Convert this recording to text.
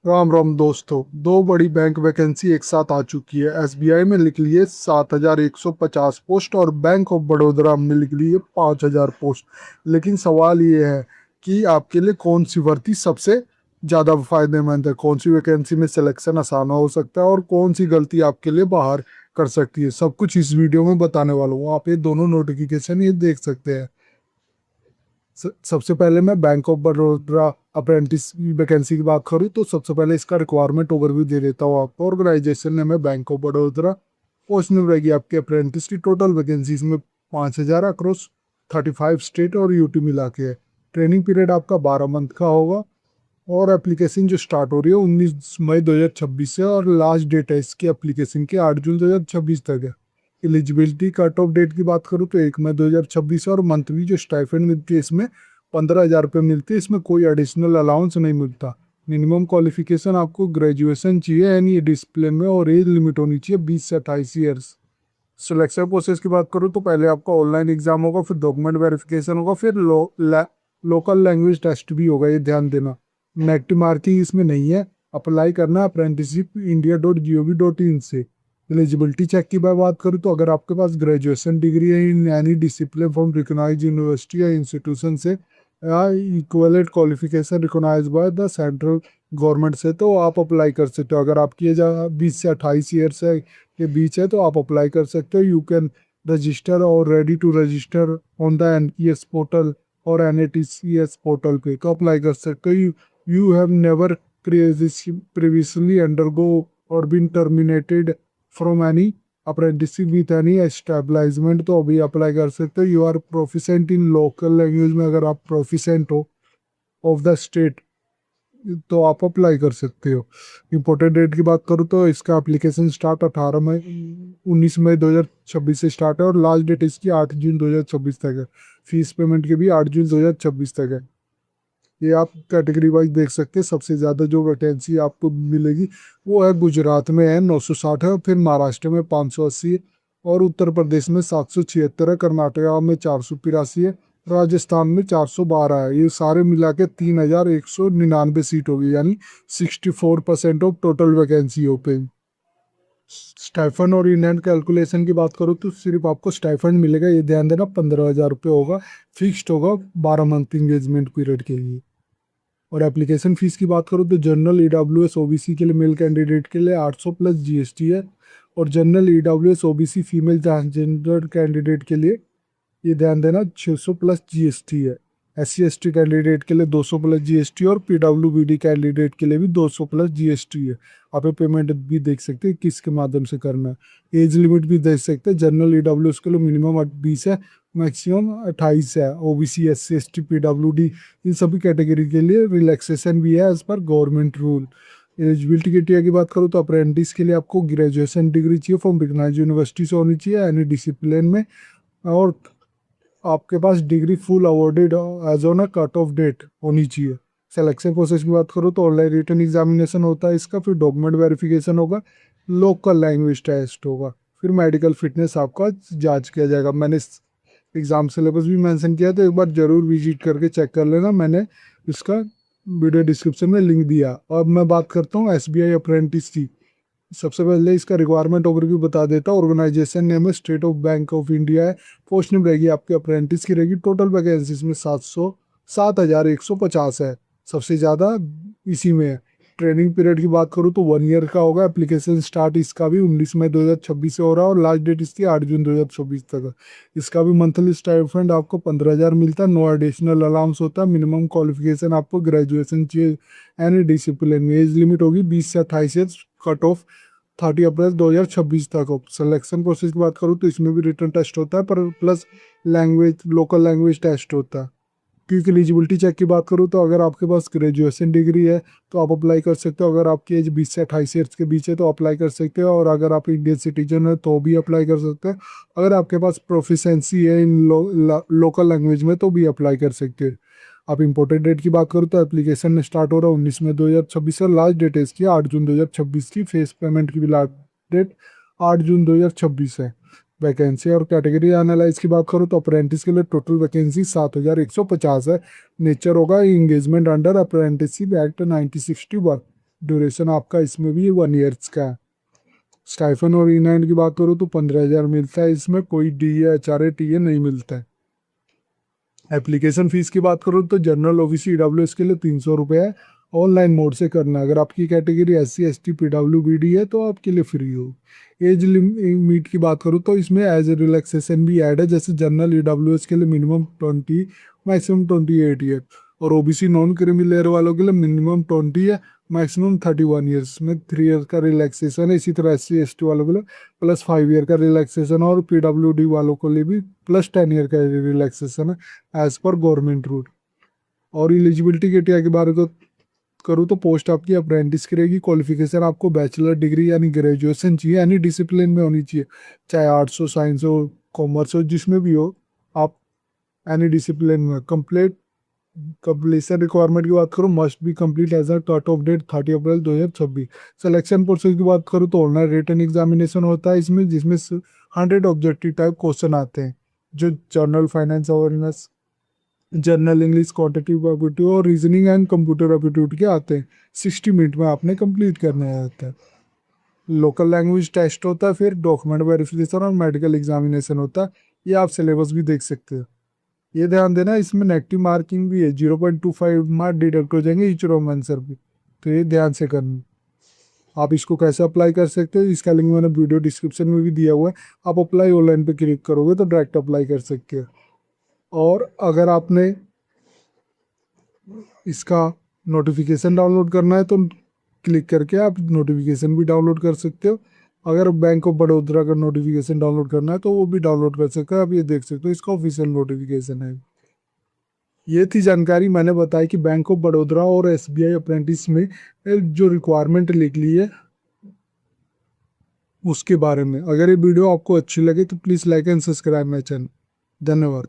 राम राम दोस्तों। दो बड़ी बैंक वैकेंसी एक साथ आ चुकी है। एसबीआई में लिख लिए 7,150 पोस्ट और बैंक ऑफ बड़ौदा में लिख लिए 5,000 पोस्ट। लेकिन सवाल ये है कि आपके लिए कौन सी भर्ती सबसे ज़्यादा फायदेमंद है, कौन सी वैकेंसी में सिलेक्शन आसान हो सकता है और कौन सी गलती आपके लिए बाहर कर सकती है। सब कुछ इस वीडियो में बताने वाला हूँ। आप ये दोनों नोटिफिकेशन ये देख सकते हैं। सबसे पहले मैं bank of Baroda apprentice vacancy की बात करूँ तो सबसे पहले इसका रिक्वायरमेंट ओवरव्यू दे देता हूँ आपको। ऑर्गेनाइजेशन नेम है बैंक ऑफ बड़ौदा। पोस्टिंग रहेगी आपके अप्रेंटिस की। टोटल वैकेंसीज में 5,000 अक्रॉस 35 स्टेट और यूटी मिला के है। ट्रेनिंग पीरियड आपका 12 मंथ का होगा और एप्लीकेशन जो स्टार्ट हो रही है 19 मई 2026 से और लास्ट डेट है इसकी एप्लीकेशन की 8 जून 2026 तक है। एलिजिबिलिटी कट ऑफ डेट की बात करूँ तो 1 मई 2026 और मंथली जो स्टाइपेंड मिलती है इसमें 15,000 रुपये मिलती है। इसमें कोई एडिशनल अलाउंस नहीं मिलता। मिनिमम क्वालिफिकेशन आपको ग्रेजुएशन चाहिए यानी डिसिप्लिन में और एज लिमिट होनी चाहिए 20 से 28 ईयर्स। सिलेक्शन प्रोसेस की बात करूँ तो पहले आपका ऑनलाइन एग्जाम होगा, फिर डॉक्यूमेंट वेरिफिकेशन होगा, फिर लोकल लैंग्वेज टेस्ट भी होगा, ये ध्यान देना। नेगेटिव मार्किंग इसमें नहीं है। अप्लाई करना अप्रेंटिसशिप india.gov.in से। एलिजिबिलिटी चेक की मैं बात करूँ तो अगर आपके पास ग्रेजुएशन डिग्री है in any discipline from recognised university या इंस्टीट्यूशन से या equivalent qualification recognised by the central government से तो आप अप्लाई कर सकते हो। अगर आपकी एज 20 से 28 ईयर्स है के बीच है तो आप अप्लाई कर सकते हो। You can register or ready to register on the NPS portal or NATCS portal पे तो अप्लाई कर सकते हो। You have never previously undergo or been terminated from any apprenticeship with any establishment तो अभी अप्लाई कर सकते हो। You are proficient in local language में अगर आप प्रोफिशेंट हो ऑफ द स्टेट तो आप अप्लाई कर सकते हो। इम्पोर्टेंट डेट की बात करूँ तो इसका एप्लीकेशन स्टार्ट 19 मई 2026 से स्टार्ट है और लास्ट डेट इसकी 8 जून 2026 तक है। फीस पेमेंट की भी 8 जून 2026 तक है। ये आप कैटेगरी वाइज देख सकते हैं। सबसे ज़्यादा जो वैकेंसी आपको मिलेगी वो है गुजरात में है 960 है, फिर महाराष्ट्र में 580 है और उत्तर प्रदेश में 776 है, कर्नाटका में 483 है, राजस्थान में 412 है। ये सारे मिला के 3,199 सीट होगी यानी 64% of total vacancy open. Stipend और इंडियन कैलकुलेशन की बात करूँ तो सिर्फ आपको स्टाइफन मिलेगा, ये ध्यान देना, 15,000 रुपये होगा। फिक्स्ड होगा 12 मंथ इंगेजमेंट पीरियड के लिए। और एप्लीकेशन फीस की बात करूँ तो जनरल ईडब्ल्यूएस ओबीसी के लिए मेल कैंडिडेट के लिए 800 प्लस जीएसटी है और general EWS OBC female transgender candidate के लिए ये ध्यान देना 600 प्लस जीएसटी है। SC ST कैंडिडेट के लिए 200 प्लस जीएसटी और PWBD कैंडिडेट के लिए भी 200 प्लस जीएसटी है। आप ये पेमेंट भी देख सकते हैं किसके माध्यम से करना है। एज लिमिट भी देख सकते हैं। जनरल ईडब्ल्यूएस के लिए मिनिमम 20 है, मैक्सिमम 28 है। OBC SC ST PWD इन सभी कैटेगरी के लिए रिलैक्सेशन भी है as per government rule. Eligibility criteria की बात करूँ तो अप्रेंटिस के लिए आपको ग्रेजुएशन डिग्री चाहिए फ्रॉम रिकॉग्नाइज्ड यूनिवर्सिटी से होनी चाहिए एनी डिसिप्लिन में और आपके पास degree full awarded as on a cut off date होनी चाहिए। सिलेक्शन प्रोसेस की बात करूँ तो ऑनलाइन रिटन एग्जामिनेशन होता है इसका, फिर डॉक्यूमेंट वेरिफिकेशन होगा, लोकल लैंग्वेज टेस्ट होगा, फिर मेडिकल फिटनेस आपका जांच किया जाएगा। मैंने एग्जाम सिलेबस भी मेंशन किया तो एक बार जरूर विजिट करके चेक कर लेना। मैंने इसका वीडियो डिस्क्रिप्शन में लिंक दिया। अब मैं बात करता हूँ एसबीआई अप्रेंटिस की। सबसे पहले इसका रिक्वायरमेंट ओवरव्यू बता देता हूँ। ऑर्गेनाइजेशन नेम है state of bank of India है। पोस्ट नेम रहेगी आपके अप्रेंटिस की रहेगी। टोटल वैकेंसीज में 7,150 है, सबसे ज़्यादा इसी में है। ट्रेनिंग पीरियड की बात करूँ तो 1 ईयर का होगा। एप्लीकेशन स्टार्ट इसका भी 19 मई 2026 से हो रहा है और लास्ट डेट इसकी 8 जून 2026 तक है। इसका भी मंथली स्टाइपेंड आपको 15,000 मिलता है। नो एडिशनल अलाउंस होता है। मिनिमम क्वालिफिकेशन आपको ग्रेजुएशन चाहिए एनी डिसिप्लिन में। एज लिमिट होगी 20 से 28 कट ऑफ 30 अप्रैल 2026 तक हो। सिलेक्शन प्रोसेस की बात करूँ तो इसमें भी रिटर्न टेस्ट होता है पर plus language local language test होता है। क्योंकि एलिजिबिलिटी चेक की बात करूँ तो अगर आपके पास ग्रेजुएशन डिग्री है तो आप अप्लाई कर सकते हो। अगर आपकी एज 20 से 28 ईयर्स के बीच है तो अप्लाई कर सकते हो और अगर आप इंडियन सिटीजन है तो भी अप्लाई कर सकते हैं। अगर आपके पास प्रोफिशेंसी है इन लोकल लैंग्वेज में तो भी अप्लाई कर सकते हैं। आप इम्पोर्टेंट डेट की बात करूँ तो एप्लीकेशन स्टार्ट हो रहा है 19 मई 2026 और लास्ट डेट है इसकी 8 जून 2026 की। फेस पेमेंट की भी लास्ट डेट 8 जून 2026 है। वैकेंसी और कैटेगरी एनालाइज की बात करूँ तो अप्रेंटिस के लिए टोटल वैकेंसी 7,150 है। नेचर होगा engagement under apprenticeship act 1961। Duration आपका इसमें भी 1 ईयर्स का है। स्टाइफन और इन की बात करूँ तो 15,000 मिलता है, इसमें कोई D A H R A T A नहीं मिलता है। एप्लीकेशन फीस की बात करूँ तो जनरल ओबीसी ईडब्ल्यूएस के लिए 300 रुपये है, ऑनलाइन मोड से करना है। अगर आपकी कैटेगरी SC ST PWBD है तो आपके लिए फ्री हो। एज लिमिट की बात करूँ तो इसमें एज ए रिलैक्सेशन भी ऐड है, जैसे जनरल ईडब्ल्यूएस के लिए मिनिमम 20 मैक्सिमम 28 ईयर, और ओबीसी नॉन क्रीमी लेयर वालों के लिए मिनिमम 20 है, मैक्सिमम 31 ईयर्स में 3 ईयर का रिलैक्सेशन है। इसी तरह SC ST वालों के लिए +5 ईयर का रिलैक्सेशन, और PWD वालों के लिए भी +10 ईयर का रिलैक्सेशन है एज पर गवर्नमेंट रूल। और एलिजिबिलिटी क्राइटेरिया के बारे में करूँ तो पोस्ट आपकी अप्रेंटिस की रहेगी। क्वालिफिकेशन आपको बैचलर डिग्री यानी ग्रेजुएशन चाहिए, एनी डिसिप्लिन में होनी चाहिए, चाहे आर्ट्स हो, साइंस हो, कॉमर्स हो, जिसमें भी हो आप, एनी डिसिप्लिन में। कंप्लीशन रिक्वायरमेंट की बात करूँ, must be complete as a cut off date 30 April 2026। Selection process की बात करूँ तो ऑनलाइन रिटन एग्जामिनेशन होता है इसमें, जिसमें 100 ऑब्जेक्टिव टाइप क्वेश्चन आते हैं, जो general finance awareness, general English, quantitative aptitude और रीजनिंग एंड कंप्यूटर एप्टीट्यूड के आते हैं। 60 मिनट में आपने कंप्लीट करना रहता है। लोकल लैंग्वेज टेस्ट होता है, फिर डॉक्यूमेंट वेरिफिकेशन और मेडिकल एग्जामिनेशन होता है। ये आप सिलेबस भी देख सकते हो। ये ध्यान देना, इसमें नेगेटिव मार्किंग भी है, 0.25 मार्क डिडक्ट हो जाएंगे ईच रॉन्ग आंसर भी, तो ये ध्यान से करना। आप इसको कैसे अप्लाई कर सकते हो, इसका लिंक मैंने वीडियो डिस्क्रिप्शन में भी दिया हुआ है। आप अप्लाई ऑनलाइन पे क्लिक करोगे तो डायरेक्ट अप्लाई कर सकते हो। और अगर आपने इसका नोटिफिकेशन डाउनलोड करना है तो क्लिक करके आप नोटिफिकेशन भी डाउनलोड कर सकते हो। अगर बैंक ऑफ बड़ौदा का नोटिफिकेशन डाउनलोड करना है तो वो भी डाउनलोड कर सकते हो। आप ये देख सकते हो, इसका ऑफिशियल नोटिफिकेशन है। ये थी जानकारी मैंने बताई कि बैंक ऑफ बड़ौदा और SBI अप्रेंटिस में जो रिक्वायरमेंट लिख ली है उसके बारे में। अगर ये वीडियो आपको अच्छी लगे तो please like and subscribe my channel. धन्यवाद।